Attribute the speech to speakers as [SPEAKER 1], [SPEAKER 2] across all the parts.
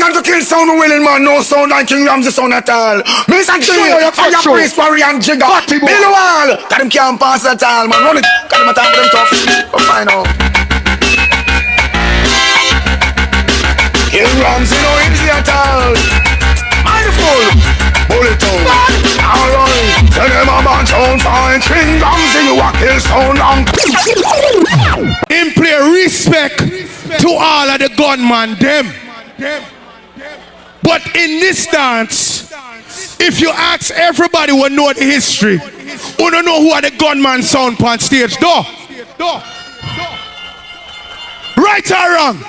[SPEAKER 1] not to kill sound willing man, no sound and King Ramsey sound at all. Mr. King, fire priest, warrior and jigger. Build a wall, cause them can't pass at all, man. Run it, cause them attack them tough. Come find out. King Ramsey no easy at all. Mindful, bullet out. Alright, tell them about sound fine. King Ramsey, you a kill sound long.
[SPEAKER 2] Him play respect to all of the gunman them. But in this dance, if you ask everybody will know the history, who don't know who are the gunman sound on stage, do. Right or wrong?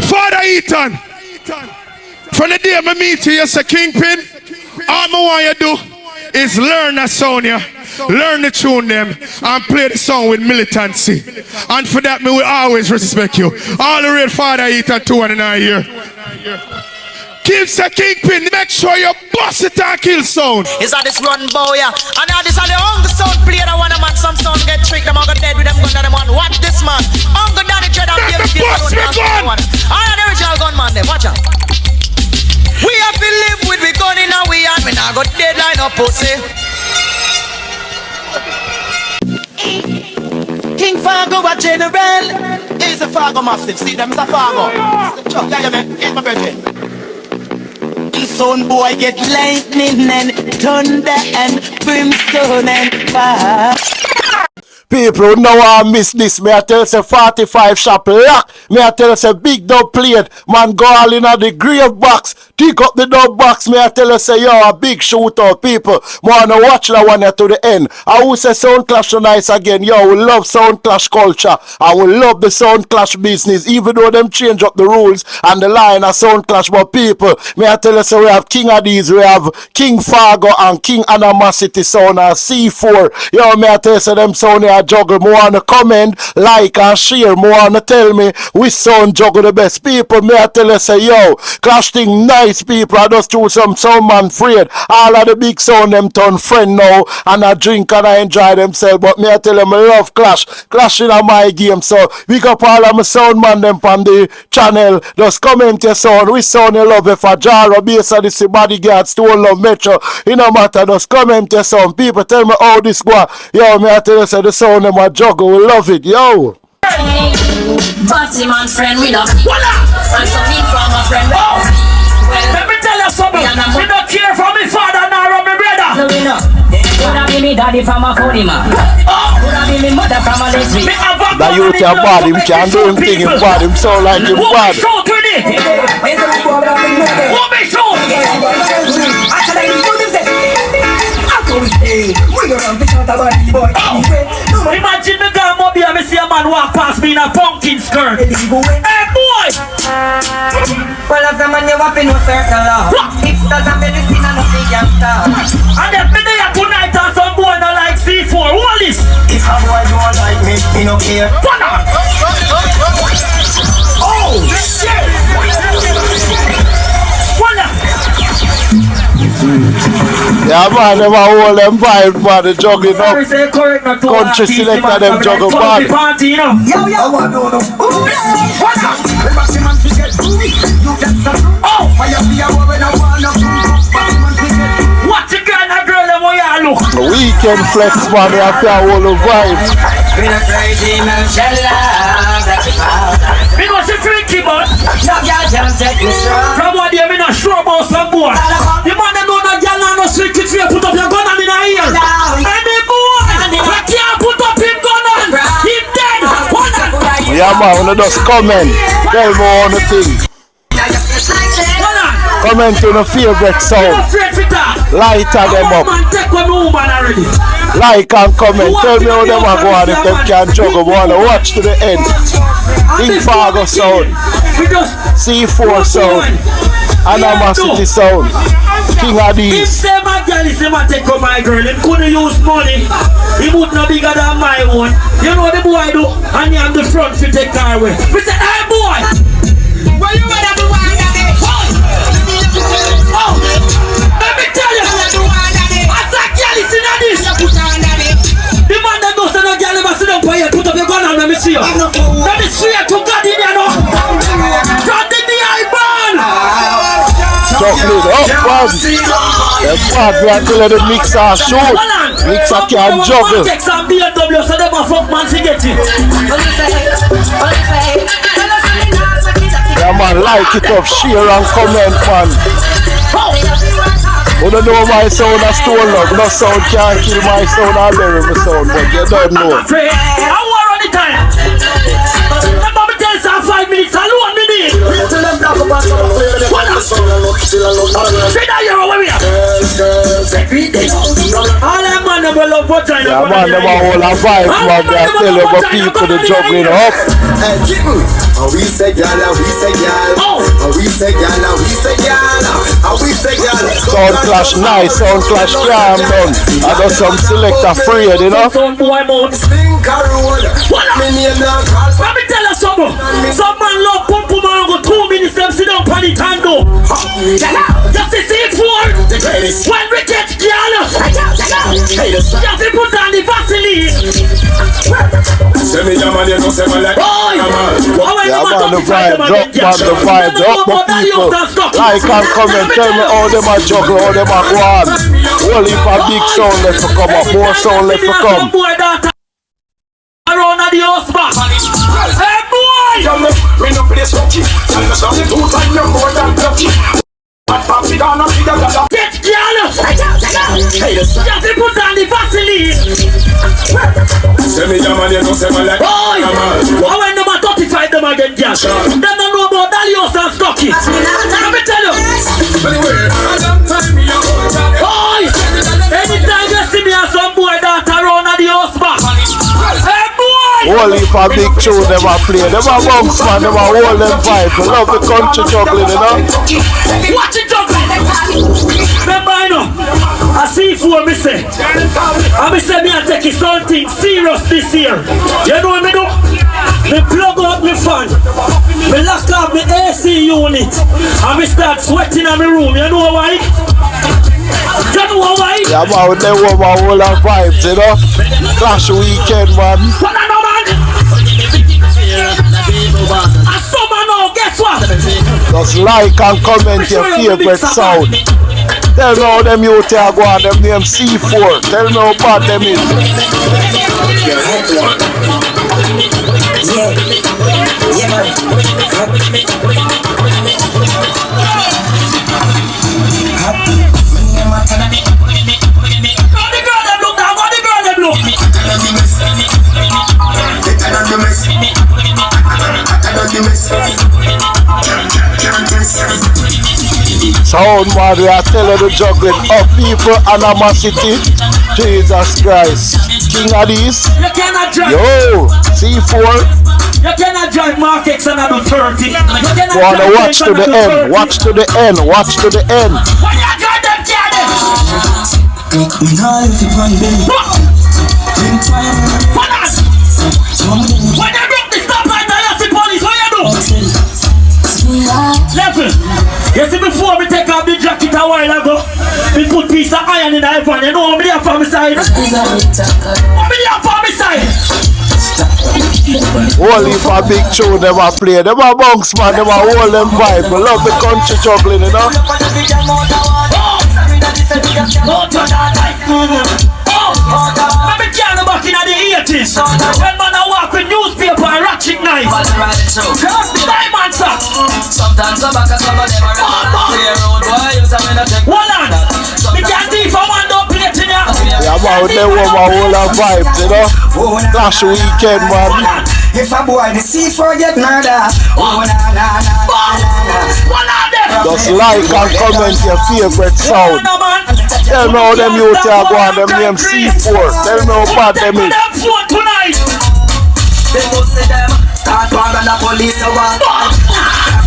[SPEAKER 2] Father Ethan, from the day I meet you, you say Kingpin, all I want you to do is learn that sound, learn the tune them, and play the song with militancy. And for that, me will always respect you. All the real Father Ethan 2 and a year. Keep the Kingpin, make sure you bust it and kill sound.
[SPEAKER 3] Is that this run bow, yeah? And now this are the hunger sound player that one man, some sound get tricked, them all got dead with them gun and them one. Watch this man. Hunger daddy dread and
[SPEAKER 2] let me bust me gun!
[SPEAKER 3] Alright, the original gunman there, watch out. We have to live with we gun in our way and we now got deadline up pussy. King Fargo a general. He's a Fargo massive, see them as a Fargo. Chuck, yeah, man, here's my birthday. Son boy get lightning and thunder and brimstone and fire.
[SPEAKER 4] People now I miss this. Me I tell say 45 shop lock. Me I tell say big dub plate. Man go all in the grave box. Pick up the dub box. Me I tell you say yo a big shootout people. Wanna watch that one to the end. I will say sound clash nice again. Yo we love sound clash culture. I will love the sound clash business. Even though them change up the rules and the line of sound clash. But people, me I tell you say we have King Addies, we have King Fargo and King Animosity sound and C4. Yo me I tell you say them sound here juggle. More wanna comment, like and share. More wanna tell me which sound juggle the best. People, me I tell you say yo, clash thing nice people. I just choose some sound man afraid. All of the big sound them turn friend now and I drink and I enjoy themselves. But me I tell them I love clash. Clashing on my game. So big up all of my sound man them on the channel. Just comment your sound. Which sound you love if a jar or bass or this bodyguard stone love metro. It no matter, just comment your sound. People tell me how this go. Yo, me I tell you say the sound them a juggle, we love it, yo.
[SPEAKER 5] Party man friend, we love it. And some from my friend. Well,
[SPEAKER 6] let me tell you something. We don't care for me father nor my brother.
[SPEAKER 5] No, we know. Could have been me daddy from a phony man. Could have been me mother from a lesbian.
[SPEAKER 4] That you can bad him, can do him thing him bad, him sound like him bad.
[SPEAKER 6] What me show? Imagine the girl mobile and see a man walk past me in a pumpkin skirt. Hey boy!
[SPEAKER 7] Well, as a man you have no certain law. It's doesn't medicine and nothing can stop.
[SPEAKER 6] And if me there tonight and some boy not like C4, what is?
[SPEAKER 7] If a boy don't like me, he no care.
[SPEAKER 6] Oh shit!
[SPEAKER 4] Yeah man, them a hold them vibe man, the juggling up. Country selector them juggle bad.
[SPEAKER 6] What you got a girl them way I look?
[SPEAKER 4] Weekend flex man, they have to hold the vibe.
[SPEAKER 6] Me know she freaky but from what they me not sure about some boy. The man that know no girl and no sweet kids you put up your gun on in a ear. Any boy that can't put up him gun on, him dead.
[SPEAKER 4] Yeah man, when they just comment, tell me all the things. Comment on the favorite sound. Lighter them up. Like and comment. Tell me how them are going if them can juggle. Wanna watch to the end. Kingfargosound, C4 sound, Animosity sound, King Addies.
[SPEAKER 6] If say my girl is him a take up my girl, him couldn't use money. He would not bigger than my own. You know the boy do, and he on the front to take car away. We say, hey boy, where you at the one that they oh, let me tell you, as a girl is in this. The man that goes to the girl never sit down for you, put up your let me see you. Let me see you to God in you know. God in the eye burn.
[SPEAKER 4] juggling up, man. The bad man tell the mixer shoot. Mixer can juggle.
[SPEAKER 6] Take some BMW so them a fuck man to get it.
[SPEAKER 4] Yeah, man, like it up, share and comment, man. You don't know my sound a stone love. No sound can't kill my sound or bury my sound, but you don't know.
[SPEAKER 6] I war on the time. Remember me tell some 5 minutes alone me need. Say that you're aware we are. All them man never love for China.
[SPEAKER 4] Yeah, man, them a whole a vibe, man. They tell you about people the juggling up.
[SPEAKER 1] We say gala, we say gala. We say gala, we say gala. We say gala.
[SPEAKER 4] Sound clash nice, sound clash calm down. I got some selector afraid, you know.
[SPEAKER 6] Let me tell you something. Some man love pump pum and go 2 minutes them sit down on the tango. Just to see it for when we get gala. Just to put on the Vaseline.
[SPEAKER 4] Yeah, man, the vibe, drop man, the vibe, drop my people. Like and comment, tell me how them a juggle, how them a go on. Whole heap of big sound left to come up, more sound left to come.
[SPEAKER 6] Around the house back. Hey boy!
[SPEAKER 1] We no play smoky. And the song is 2 times more than lucky.
[SPEAKER 6] Get gala! Just to put on the Vaseline.
[SPEAKER 1] Say me a man, you know say me like.
[SPEAKER 6] I went number 35 them again, girl. Them don't know about Dalios and Stocky. Let me tell you. Boy! Anytime you see me and some boy that around the house back. Hey boy!
[SPEAKER 4] Whole heap of big tune them a play. Them a bunks, man, them a hold them vibe. I love the country juggling, you know.
[SPEAKER 6] Watch it juggling! Remember I know. I see for me say. I say me a take something serious this year. You know what me do? Me plug out me fan. Me lock up me AC unit. And me start sweating in my room. You know why? You know why?
[SPEAKER 4] Yeah, man, they want my whole of vibes, you know. Clash weekend, man.
[SPEAKER 6] What I know, man? I saw man now, guess what?
[SPEAKER 4] Just like and comment your favorite sound. Tell me how them youth are going, them name C4. Tell me how bad them is. Sound man, we are telling the juggling of people animosity. Jesus Christ. King of these.
[SPEAKER 6] You cannot drive.
[SPEAKER 4] Yo, C4.
[SPEAKER 6] You cannot drive Mark X and do 30.
[SPEAKER 4] Wanna watch to the end. Watch to the end. Watch to the end.
[SPEAKER 6] When you drive them, get it. When you break the stoplight, I see police. What you do? Level. You see before we take off the jacket a while ago, we put piece of iron in the iPhone. You know what me there for me side? What me there for me side?
[SPEAKER 4] Holy for big tune them a play. Them a bunks, man. Them a hold them vibe. I love the country juggling, you know.
[SPEAKER 6] Let me carry the back in the 80s. When man a walk with newspaper and ratchet knife. Diamond socks.
[SPEAKER 7] Sometimes I'm back as some of them are clear road boy.
[SPEAKER 6] Hold on. Me can't see if I want to play it in here.
[SPEAKER 4] Yeah, man, they want my whole of vibes, you know. Clash weekend, man.
[SPEAKER 7] If a boy the C4 get murder. Oh na na na na.
[SPEAKER 4] Just like and comment your favorite sound. Tell me how them youth are going, them name C4. Tell me how bad them is.
[SPEAKER 7] They must say them start war and the police are war.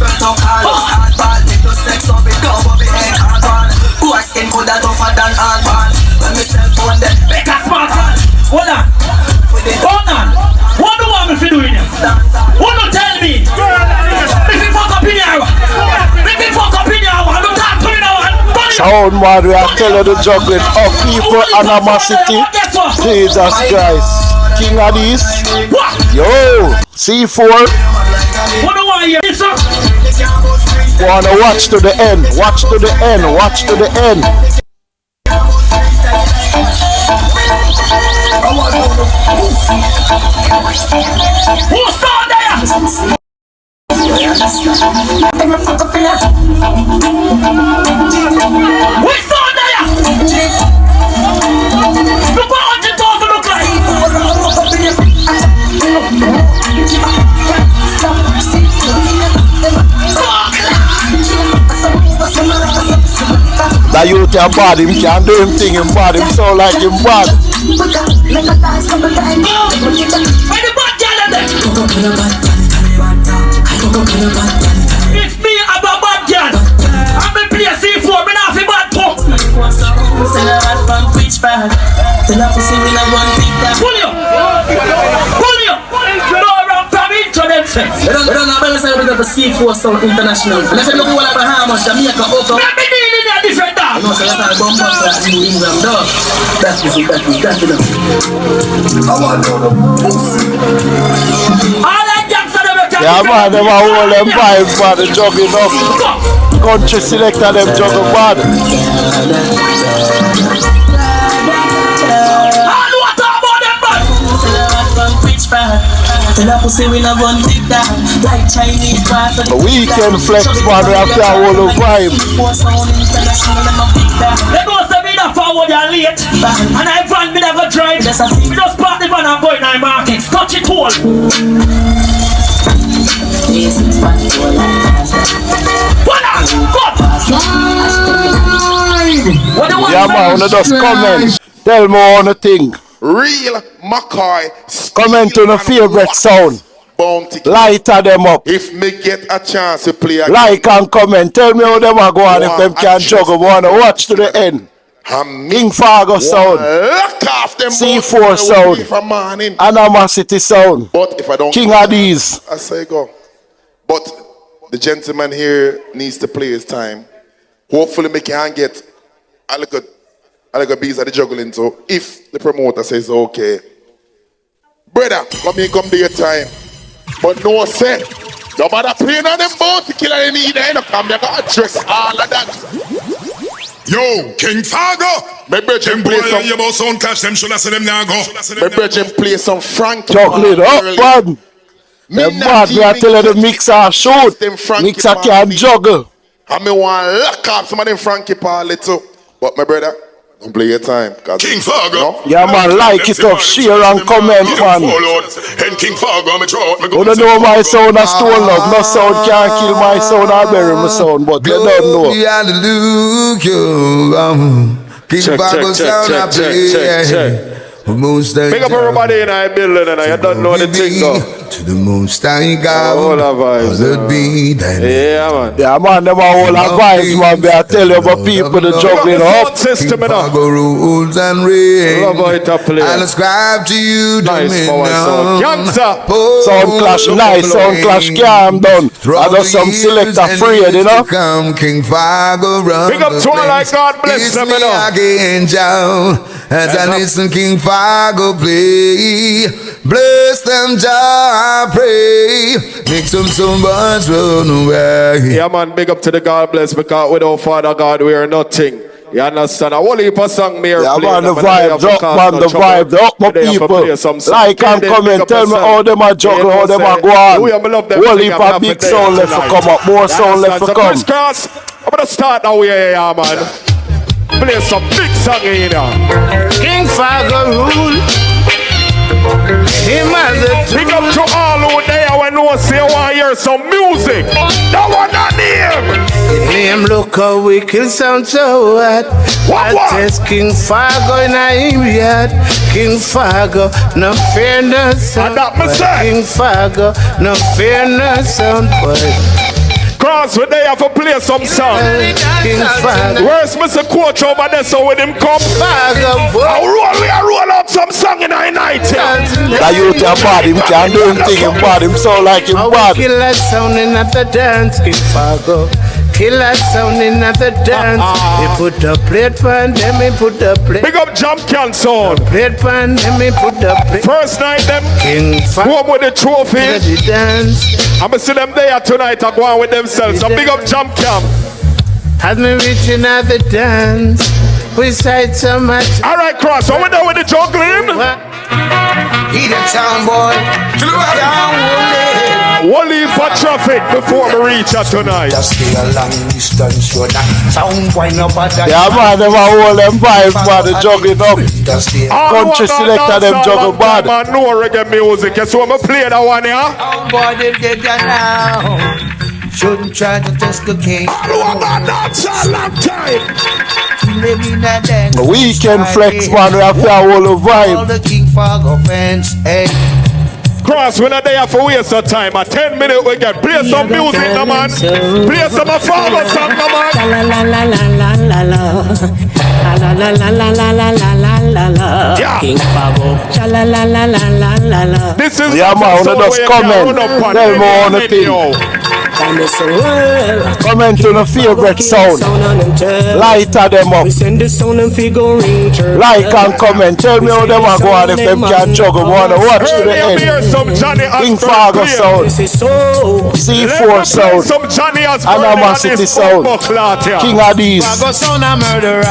[SPEAKER 7] Burn to call start ball. Make no sex up it go up it head hard one. Boy skin could have tougher than hard one. When me cell phone them make a smart one.
[SPEAKER 6] Hold on. Hold on. What do you want me to do in here? Who don't tell me? If you fuck up in here, if you fuck up in here, don't talk to me now.
[SPEAKER 4] Sound man, we are telling the juggling of people animosity. Jesus Christ. King of these. Yo, C4.
[SPEAKER 6] What do I hear?
[SPEAKER 4] Wanna watch to the end, watch to the end, watch to the end.
[SPEAKER 6] Who's down there? Who's down there? Look what you talk to look like.
[SPEAKER 4] That youth are bad, him can't do him thing, him bad, him sound like him bad.
[SPEAKER 6] It's me, I'm a bad girl. I'm a player C4, I'm not a bad talk. Pull you! No, wrong from each of them.
[SPEAKER 7] We don't know about the C4 Sound International. Let's look at Bahamas, Jamaica, Oka.
[SPEAKER 6] Let me deal in a different dog.
[SPEAKER 7] No, so that's not a bomb that New England dog. That's it.
[SPEAKER 6] All that gangs are the
[SPEAKER 4] Yeah man, them are all them vibes man, the juggling up. Country selector them juggle bad. The weekend flex man, we have to have all the vibe.
[SPEAKER 6] They go to me that forward and late. And I van me that go drive. We just park the van and go in our market. Touch it all.
[SPEAKER 4] Yeah man, wanna just comment. Tell me on the thing.
[SPEAKER 1] Real McCoy.
[SPEAKER 4] Comment on the favorite sound. Lighter them up.
[SPEAKER 1] If me get a chance to play a
[SPEAKER 4] like and comment. Tell me how them are going if them can juggle. Wanna watch to the end. KingFargosound. C4 sound. Animosity sound.
[SPEAKER 1] But if I don't
[SPEAKER 4] Kingaddies.
[SPEAKER 1] I say go. But the gentleman here needs to play his time. Hopefully me can get a little bees at the juggling. So if the promoter says okay, brother, come in, come do your time. But no say, nobody playing on them boat to kill any need. They come, they gotta address all of that.
[SPEAKER 8] Yo, King Fargo.
[SPEAKER 1] My brethren play some.
[SPEAKER 8] You about sound clash, them should have said them now go.
[SPEAKER 1] My brethren play some Frankie.
[SPEAKER 4] Juggling up, man. Them bad, we are telling the mixer shoot. Mixer can juggle.
[SPEAKER 1] I mean, want to lock up some of them Frankie Paul little. But my brother, don't play your time.
[SPEAKER 8] King Fargo.
[SPEAKER 1] No?
[SPEAKER 4] Yeah man, like it up, share and comment man.
[SPEAKER 8] And King Fargo, me throw.
[SPEAKER 4] You don't know my sound a stone love. No sound can kill my sound or bury my sound. But you don't know.
[SPEAKER 1] Big up everybody in our building and I don't know the thing though.
[SPEAKER 9] To the most high God,
[SPEAKER 1] all our vibes,
[SPEAKER 4] yeah man. Yeah man, them are all our vibes man. I tell you about people the juggling up.
[SPEAKER 1] System enough.
[SPEAKER 9] Rules and reign.
[SPEAKER 1] I'll
[SPEAKER 9] ascribe to you dominion.
[SPEAKER 4] Sound clash nice, sound clash calm down. I got some selector afraid, you know.
[SPEAKER 9] King Fargo run.
[SPEAKER 1] Big up to all like God bless them, you know.
[SPEAKER 9] As I listen King Fargo play, bless them Jah I pray, make some buds run away.
[SPEAKER 1] Yeah man, big up to the God bless, because without Father God we are nothing. You understand? I whole heap of song me here.
[SPEAKER 4] Yeah man, the vibe drop man, the vibe drop my people. Like and comment, tell me how them are juggle, how them are go on. Whole heap of big sound left to come up, more sound left to come.
[SPEAKER 1] I'm gonna start now yeah man. Play some big song in here.
[SPEAKER 2] King Fargo rule. Him as a
[SPEAKER 1] big up to all who there when no say want hear some music. That one not name.
[SPEAKER 2] Name look how we kill sound so hot.
[SPEAKER 1] What?
[SPEAKER 2] Test King Fargo in a yard. King Fargo, no fear no sound. King Fargo, no fear no sound.
[SPEAKER 1] Cross with they have to play some song. Where's Mr. Coach over there so when him come? I roll up some song in our night.
[SPEAKER 4] That youth are bad, him can't do him thing, him bad, him sound like him bad.
[SPEAKER 2] Kill that sound in at the dance, King Fargo.
[SPEAKER 10] killer sound in the dance. He put a plate pan, then me put a plate.
[SPEAKER 2] Big up Champion Sound.
[SPEAKER 10] Plate pan, then me put a plate.
[SPEAKER 2] First night them go with the trophy. I'ma see them there tonight and go on with themselves. So big up Champion.
[SPEAKER 10] Has me reaching at the dance. We sight so much.
[SPEAKER 2] Alright, Cross, so we're done with the juggling.
[SPEAKER 7] He the town boy.
[SPEAKER 2] We'll leave for traffic before we reach her tonight.
[SPEAKER 7] Just stay a long distance, you're not sound boy, no bother.
[SPEAKER 4] Yeah, man, them are all them vibes, man, the juggling up. Country selector, them juggle bad.
[SPEAKER 2] Man, no reggae music, you see what I play that one, yeah?
[SPEAKER 7] Sound boy, they dead now. Shouldn't try to test the king.
[SPEAKER 2] That's a long time.
[SPEAKER 4] The weekend flex, man, we have to have all the vibe.
[SPEAKER 7] All the King Fargo fans, hey.
[SPEAKER 2] Cross, we're not there for waste of time. A 10 minute we get. Play some music, no man. Play some of Fargo song, no man. Yeah.
[SPEAKER 10] King Fargo.
[SPEAKER 2] This is
[SPEAKER 4] yeah, man, just comment. Tell me on the thing. Comment on the favorite sound. Lighter them up. Like and comment. Tell me how them are going if them can juggle. Wanna watch to the end. King Fargo sound. C4 sound. Animosity sound. King Addies.
[SPEAKER 10] Fargo sound a murderer.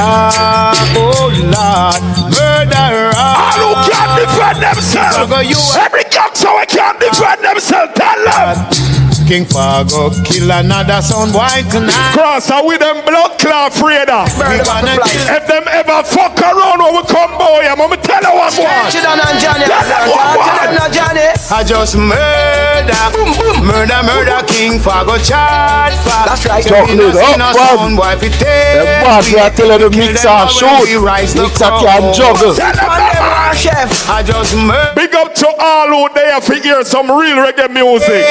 [SPEAKER 10] Oh Lord, murderer.
[SPEAKER 2] All who can't defend themselves. Every gang so I can't defend themselves. Tell them.
[SPEAKER 10] King Fargo kill another sound boy tonight.
[SPEAKER 2] Cross are with them blood clot Freda. If them ever fuck around when we come boy, I'm gonna tell you one more.
[SPEAKER 10] I just murder King Fargo charge fast.
[SPEAKER 7] That's right.
[SPEAKER 4] Chocolate up, man. The bad, we are telling the mix and shoot. Mixer can juggle.
[SPEAKER 10] I just
[SPEAKER 2] big up to all who there for hear some real reggae music.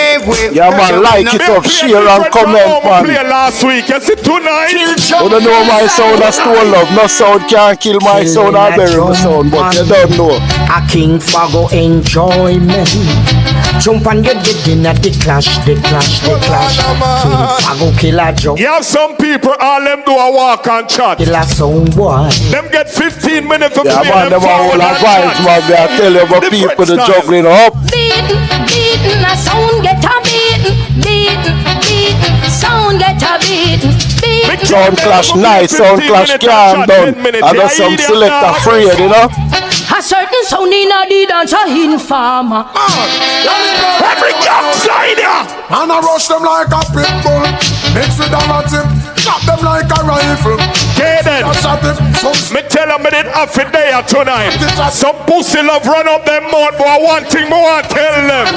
[SPEAKER 4] Yeah, man, like it up, share and comment, man.
[SPEAKER 2] Play last week, you see tonight.
[SPEAKER 4] You don't know my sound as Stone Love. No sound can't kill my sound or bury my sound, but you don't know.
[SPEAKER 11] A King Fargo enjoyment. Jump and get in at the clash. King Fargo kill a jump.
[SPEAKER 2] You have some people, all them do a walk and chat.
[SPEAKER 11] Kill a sound boy.
[SPEAKER 2] Them get 15 minutes for
[SPEAKER 4] yeah,
[SPEAKER 2] play
[SPEAKER 4] man, them are all advice, man. They are telling you about people the juggling up.
[SPEAKER 5] Beaten, a sound get a beaten, sound get a beaten.
[SPEAKER 4] Sound clash nice, sound clash calm down. I got some selector afraid, you know.
[SPEAKER 5] A certain sound in a the dance a informer.
[SPEAKER 2] Every young side here.
[SPEAKER 1] And I rush them like a pit bull. Mix with them a tip. Shot them like a rifle.
[SPEAKER 2] Kaden, me tell them me did half a day tonight. Some pussy love run up them mouth, but one thing me want tell them.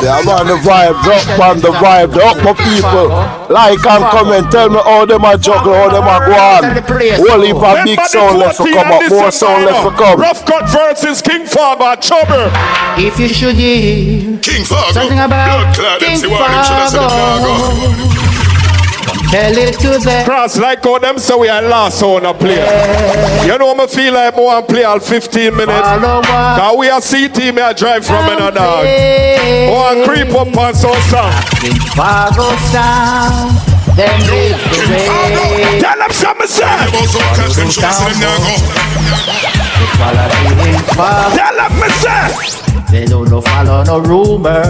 [SPEAKER 4] Yeah, man, the vibe up, man, the vibe up, my people. Like and comment, tell me how them a juggle, how them a go on. Whole heap of big sound left to come up, more sound left to come.
[SPEAKER 2] Rough Cut versus King Fargo, trouble.
[SPEAKER 11] If you should hear
[SPEAKER 8] King Fargo,
[SPEAKER 11] something about
[SPEAKER 8] King
[SPEAKER 11] Fargo, tell it to them.
[SPEAKER 2] Cross like how them say we are last sound a play. You know me feel like I want to play all 15 minutes. Cause we are CT, me a drive from another dog. I want to creep up on some song.
[SPEAKER 11] King Fargo sound, then lead the way.
[SPEAKER 2] Tell them something, sir. Tell them, sir.
[SPEAKER 11] They don't follow no rumor.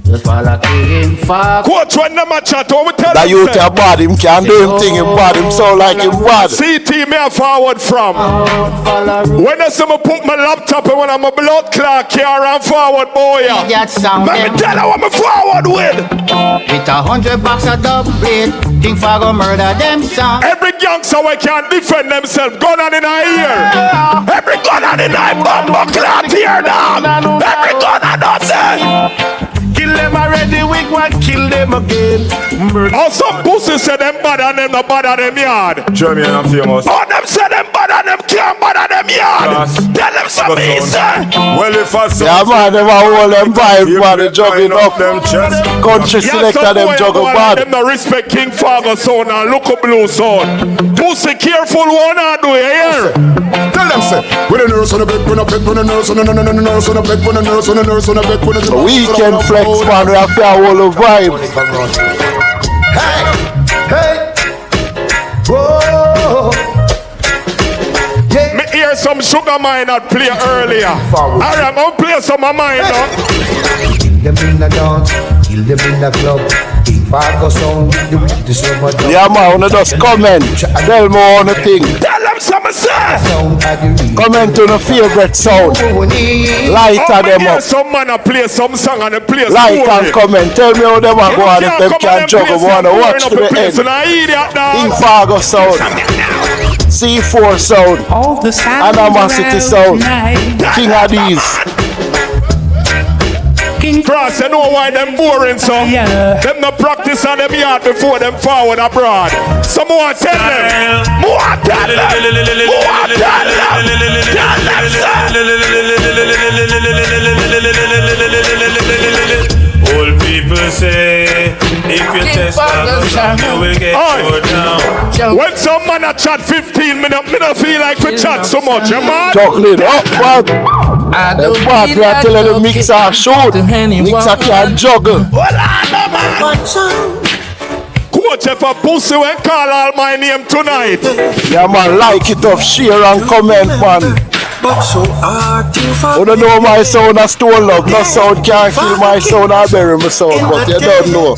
[SPEAKER 11] Just follow King Fargo.
[SPEAKER 2] Coach when them a chat, what we tell
[SPEAKER 4] that
[SPEAKER 2] them,
[SPEAKER 4] you tell bad, him can't do him thing, him bad, him sound like him bad.
[SPEAKER 2] CT me a forward from. When I say me put my laptop and when I'm a blood clock here and forward boy. Let me tell you what me forward with.
[SPEAKER 11] With $100 a double rate, King Fargo murder them son.
[SPEAKER 2] Every gangster we can't defend themselves, gun on in our ear. Every gun on in our bumbo clock here now. Every gun on us.
[SPEAKER 10] Kill them already, we want kill them again.
[SPEAKER 2] Oh, some pussy say them bad and them not bad at them yard.
[SPEAKER 1] Jeremy and famous.
[SPEAKER 2] Oh, them say them bad and them can't bad at them yard. Tell them something, sir.
[SPEAKER 1] Well, if I
[SPEAKER 4] yeah, man, them are all them vibe, man, they juggling up them chest. Country selector, them juggle bad.
[SPEAKER 8] Them no respect King Fargo sound and look up blue sound. Pussy careful one I do here.
[SPEAKER 1] Tell them say, when the nurse on the bed, when the bed, when the nurse on the nurse on the bed, when the nurse on the nurse on the bed, when the
[SPEAKER 4] weekend flex, man, we have to have all the vibe.
[SPEAKER 1] Hey,
[SPEAKER 8] some Sugar Minor play earlier. Alright, I'm gonna play some of mine now.
[SPEAKER 9] Kill them in the dance, kill them in the club. Kingfargosound, the so much.
[SPEAKER 4] Yeah, man, wanna just comment. Tell me on the thing.
[SPEAKER 8] Tell them something, sir.
[SPEAKER 4] Comment on the favorite sound. Light them up.
[SPEAKER 8] Some man a play some song and a play
[SPEAKER 4] like and comment. Tell me how them are going if them can juggle. Wanna watch to the end. KingFargosound, C4 sound, Animosity sound, Kingaddies.
[SPEAKER 8] Cross, you know why them boring, so them no practice on them yard before them forward abroad. Some more tell them. More tell them. More tell them.
[SPEAKER 12] Old people say, if you test them, you will get put down.
[SPEAKER 8] When some man a chat 15 minutes, me don't feel like we chat so much, man.
[SPEAKER 4] Juggling up, but the part we are telling the mixer shoot. Mixer can't juggle.
[SPEAKER 8] Coach, if a pussy will call all my name tonight.
[SPEAKER 4] Yeah, man, like it up, share and comment, man. You don't know my sound a stone love. No sound can't kill my sound or bury my sound, but you don't know.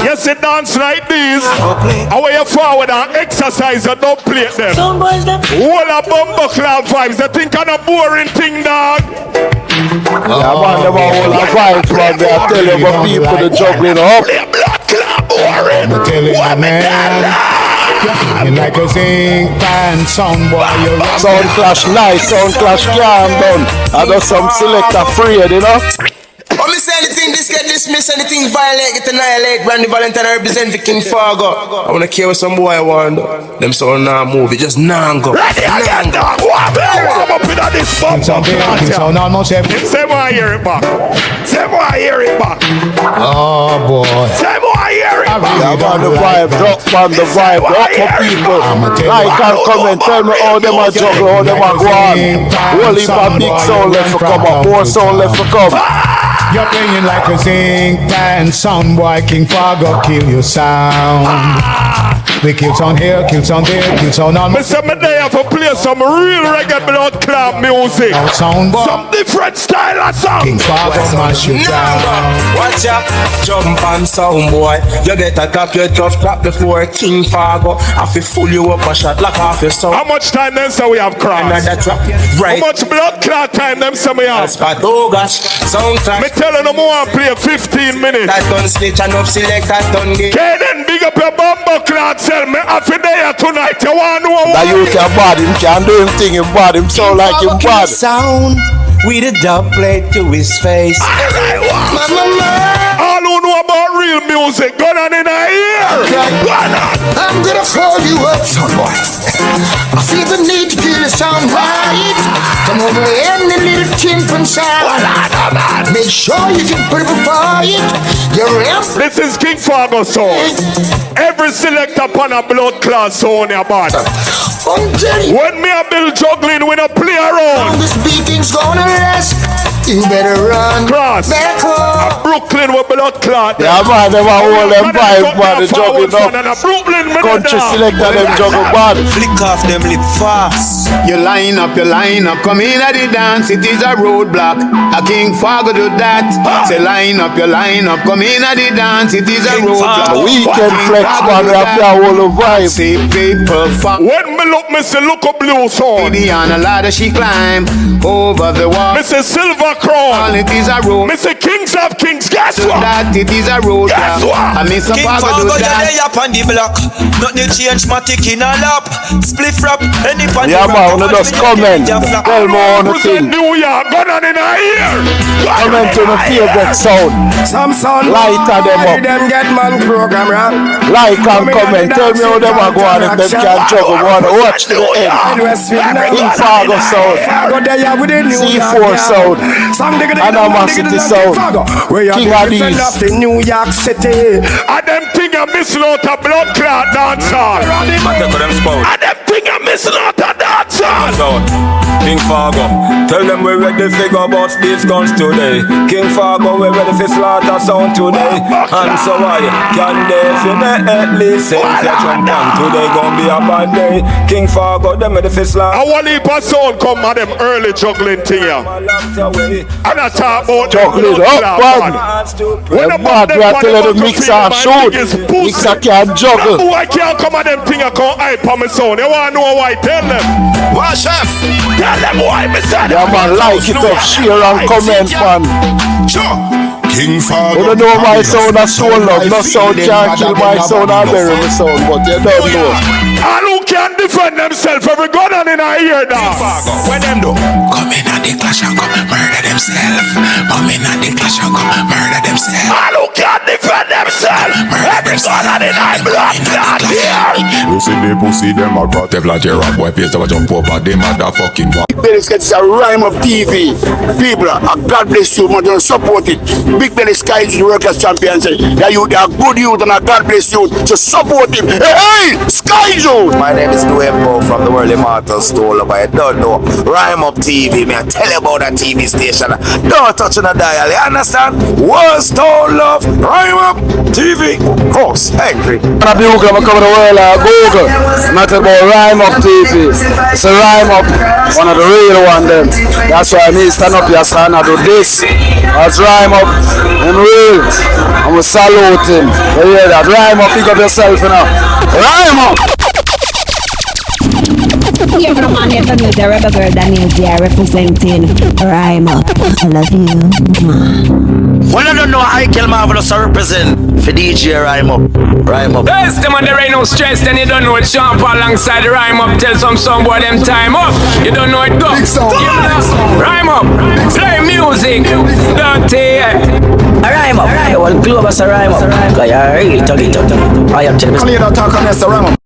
[SPEAKER 8] Yes, it dance like this. How you forward and exercise and don't play them. All a bumper cloud vibes. They think I'm a boring thing, dog.
[SPEAKER 4] Yeah, man, them are all a vibes, man. They are telling about people the juggling up.
[SPEAKER 8] Blood clot boring.
[SPEAKER 9] I'm telling you, man. Like a zinc pan sound boy,
[SPEAKER 4] sound clash nice, sound clash calm down. I got some selector afraid, you know.
[SPEAKER 7] Oh, me say anything, this get dismissed, anything violate, get annihilate. Randy Valentine represent the King Fargo. I wanna care what some boy want. Them sound now move, it just now go.
[SPEAKER 8] Ready again, dog. Warm up with this bump. Say more, I hear it back. Say more, I hear it back.
[SPEAKER 9] Oh boy.
[SPEAKER 8] Say more, I hear it back.
[SPEAKER 4] Yeah, man, the vibe, drop on the vibe, drop for people. Like and comment, tell me how them are juggle, how them are go on. Whole heap of big sound left to come up, more sound left to come.
[SPEAKER 9] You're playing like a zinc pan sound boy, King Fargo, kill your sound. We kill sound here, kill sound there, kill sound on.
[SPEAKER 8] Mr. Medea for play some real reggae blood club music.
[SPEAKER 9] Sound boy.
[SPEAKER 8] Some different style of song.
[SPEAKER 9] King Fargo, mash you down.
[SPEAKER 7] Watch out, jump on sound boy. You get a tap, you tough clap before King Fargo. I feel fool you up a shot like half your sound.
[SPEAKER 8] How much time then so we have crossed?
[SPEAKER 7] Another trap, right.
[SPEAKER 8] How much blood clot time them so we have?
[SPEAKER 7] Oh gosh, sound clap.
[SPEAKER 8] Telling them more play 15 minutes.
[SPEAKER 7] That done stitch and up select that done game.
[SPEAKER 8] Kaden, big up your bumper cloud. Tell me after there tonight. You want to know
[SPEAKER 4] that you can bad him, can do him thing him bad. Him sound like him bad.
[SPEAKER 7] Sound with a dub plate to his face.
[SPEAKER 8] All who know about real music, go on in a ear.
[SPEAKER 1] I'm gonna call you up, son boy. I feel the need to get it sound right. Come over any little chimp sound. Make sure you can put it before it.
[SPEAKER 8] This is KingFargosound. Every select upon a blood class sound your body. When me a build juggling, we don't play around.
[SPEAKER 1] This beating's gonna last. You better run
[SPEAKER 8] cross
[SPEAKER 1] back home.
[SPEAKER 8] Brooklyn with blood clot.
[SPEAKER 4] Yeah, man, them are all them vibe, man, the juggling up. Country selector, them juggle bad.
[SPEAKER 7] Flick off them lip fast.
[SPEAKER 10] You line up, come in at the dance, it is a roadblock. A King Fargo do that. Say line up, come in at the dance, it is a roadblock.
[SPEAKER 4] Weekend flex, man, we have to hold a vibe.
[SPEAKER 10] See people
[SPEAKER 8] when me look, Mr. Look a blue song.
[SPEAKER 10] On a ladder she climb over the wall.
[SPEAKER 8] Mr. Silver Crown.
[SPEAKER 10] It is a road.
[SPEAKER 8] Mr. Kings of Kings, guess what?
[SPEAKER 10] That it is a road.
[SPEAKER 8] Guess what?
[SPEAKER 10] I miss a Fargo do that.
[SPEAKER 7] Up on the block. Nothing change, matic in a lap. Split rap, any pan.
[SPEAKER 4] Yeah, man, just comment. Tell me on the thing.
[SPEAKER 8] New York, gun on in a ear.
[SPEAKER 4] Comment on the favorite sound.
[SPEAKER 1] Some sound
[SPEAKER 4] lighter them up.
[SPEAKER 1] Them get man program, right?
[SPEAKER 4] Like and comment. Tell me how them are going if them can juggle. Watch to the end. KingFargosound, C4 sound, Animosity sound, Kingaddies.
[SPEAKER 1] New York City.
[SPEAKER 8] And them thing are missing out a blood clot dancer. And them thing are missing out a dancer.
[SPEAKER 13] King Fargo. Tell them we're ready to go bust these guns today. King Fargo, we're ready for slaughter sound today. And so I can definitely say if you jump on today gonna be a bad day. King Fargo, them ready for slaughter.
[SPEAKER 8] I want to sound come at them early juggling thing here. And I talk about
[SPEAKER 4] juggling up, man. When the man, we are telling the mixer shoot. Mixer can't juggle.
[SPEAKER 8] Why can't come at them thing and come hype on my sound? You want to know why? Tell them.
[SPEAKER 1] What, chef?
[SPEAKER 8] Tell them why, me said.
[SPEAKER 4] Yeah, man, like it up, share and comment, man.
[SPEAKER 1] Sure. King Fargo.
[SPEAKER 4] You don't know my sound a soul love. No sound can't kill my sound or bury my sound, but you don't know.
[SPEAKER 8] And who can defend themselves? Every gun on in our ear now.
[SPEAKER 1] Where them do?
[SPEAKER 14] Come in at the clash and come murder themselves. Come in at the clash and come murder themselves.
[SPEAKER 8] And who can defend themselves? Every gun on in our blood here.
[SPEAKER 9] You see the pussy, them a brought them like a rap boy. Place to jump over them motherfucking one.
[SPEAKER 10] Big Belly Skies is a rhyme of TV. People, God bless you, man, don't support it. Big Belly Skies is the workers' champions. They are good youth and God bless you to support him. Hey, Skies!
[SPEAKER 15] My name is Duembo from the World Immortal Stole. I don't know. Rhyme Up TV, man. Tell you about that TV station. Don't touch on the dial, you understand? World Stone Love, Rhyme Up TV. Horse, angry.
[SPEAKER 4] I'm coming to the world Google. Not about Rhyme Up TV. It's a Rhyme Up, one of the real one them. That's why I need to stand up here, son. I do this. That's Rhyme Up in real. And we salute him. You hear that? Rhyme Up, pick up yourself, you know. Rhyme Up!
[SPEAKER 16] Here from on here, the rebel girl Daniel there representing Rhyme Up. I love you.
[SPEAKER 15] Well, I don't know how I kill Marvelous to represent for DJ Rhyme Up. Rhyme Up.
[SPEAKER 17] Yes, them on there ain't no stress, then you don't know it. Sean Paul alongside the Rhyme Up. Tell some boy them time up. You don't know it, go. Rhyme Up. Play music. Dirty.
[SPEAKER 18] Rhyme Up. Well, Globus a Rhyme Up. Because you're really talking. I am telling you.
[SPEAKER 10] Talk on this, Rhyme Up.